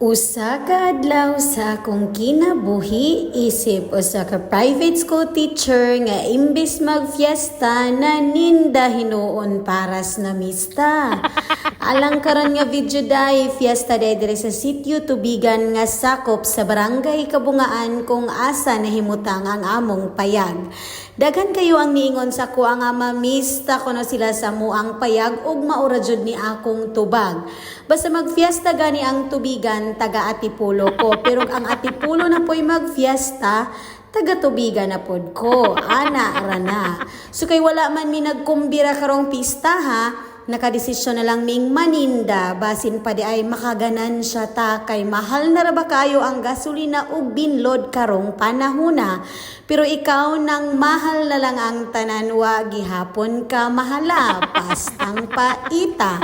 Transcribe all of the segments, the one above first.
Usa ka adlaw sa akong kinabuhi isip usa ka private school teacher nga imbis magfiesta na ninda hinuon paras na mista. Alang karon nga video day fiesta day dire sa sitio Tubigan nga sakop sa barangay Kabungaan kung asa nahimutang ang among payag. Daghan kayo ang niingon sa ko nga mamista kuno sila sa muang payag ug maura jud ni akong tubag. Basta magfiesta gani ang Tubigan taga Atipulo ko, pero ang Atipulo na po'y magfiesta, taga Tubigan na pod ko, ana rana. So kay wala man mi nagkumbira karong pista ha, nakadesisyon na lang ming maninda, basin pa di ay makaganan siya ta, kay mahal na ra ba kayo ang gasolina ug binlod karong panahona. Pero ikaw nang mahal na lang ang tananwa, gihapon ka mahala, pastang paita.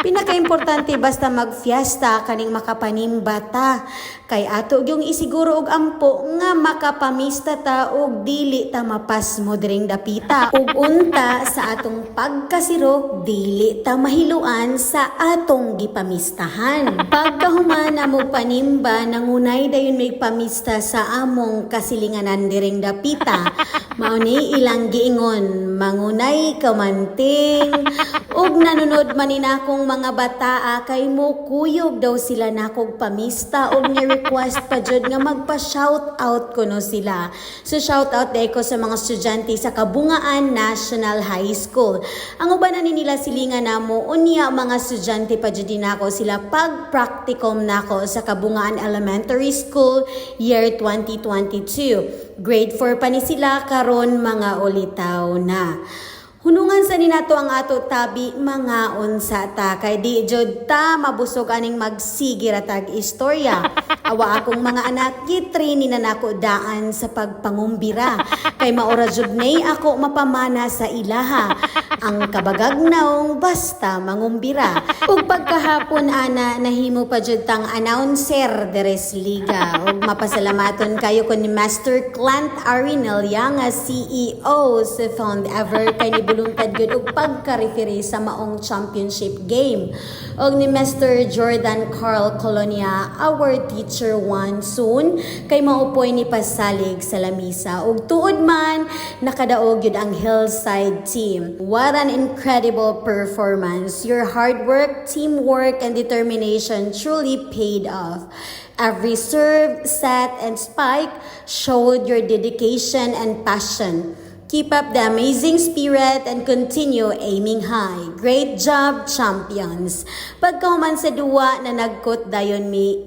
Pinaka-importante basta magfiesta kaning makapanimbata. Kay ato yung isiguro og ampo nga makapamista ta og dili ta mapas mo diring dapita. Ug unta sa atong pagkasirok, dili ta mahiluan sa atong gipamistahan. Pagkahuman amo panimba, nangunay dayon may pamista sa among kasilinganan diring dapita. Mao ni ilang giingon, mangunay kamanting. Ug nanunod manin akong mga bataa kay mo kuyog daw sila nakog pamista ug ni-request pa jud nga magpa-shout out kuno sila. So shout out day ko sa mga estudyante sa Kabungaan National High School. Ang uban na nila silingan namo unya mga estudyante pa jud nako sila pag practicum nako sa Kabungaan Elementary School year 2022. Grade 4 pa ni sila karon mga ulitaw na. Hunungan sa ninato ang ato tabi mga unsa ta kay di jud ta mabusog aning magsigiratag istorya. Awa akong mga anak gitrain na nako daan sa pagpangumbira kay maura jud nay ako mapamana sa ilaha. Ang kabagagnaong basta mangumbira. Ug pagkahapon ana nahimo pa jud tang announcer deres liga. Ug mapasalamaton kayo kun ni Master Clint Arinel nga CEO sa Found Ever kay bulungtad gyud og pagka-referee sa maong championship game. Og ni Mr. Jordan Carl Colonia, our teacher one soon, kay maupoy ni pasalig sa lamisa. Og tuod man, nakadaog gyud ang Hillside team. What an incredible performance. Your hard work, teamwork, and determination truly paid off. Every serve, set, and spike showed your dedication and passion. Keep up the amazing spirit and continue aiming high. Great job, champions! Pagkahuman sa duwa na nagkot dayon mi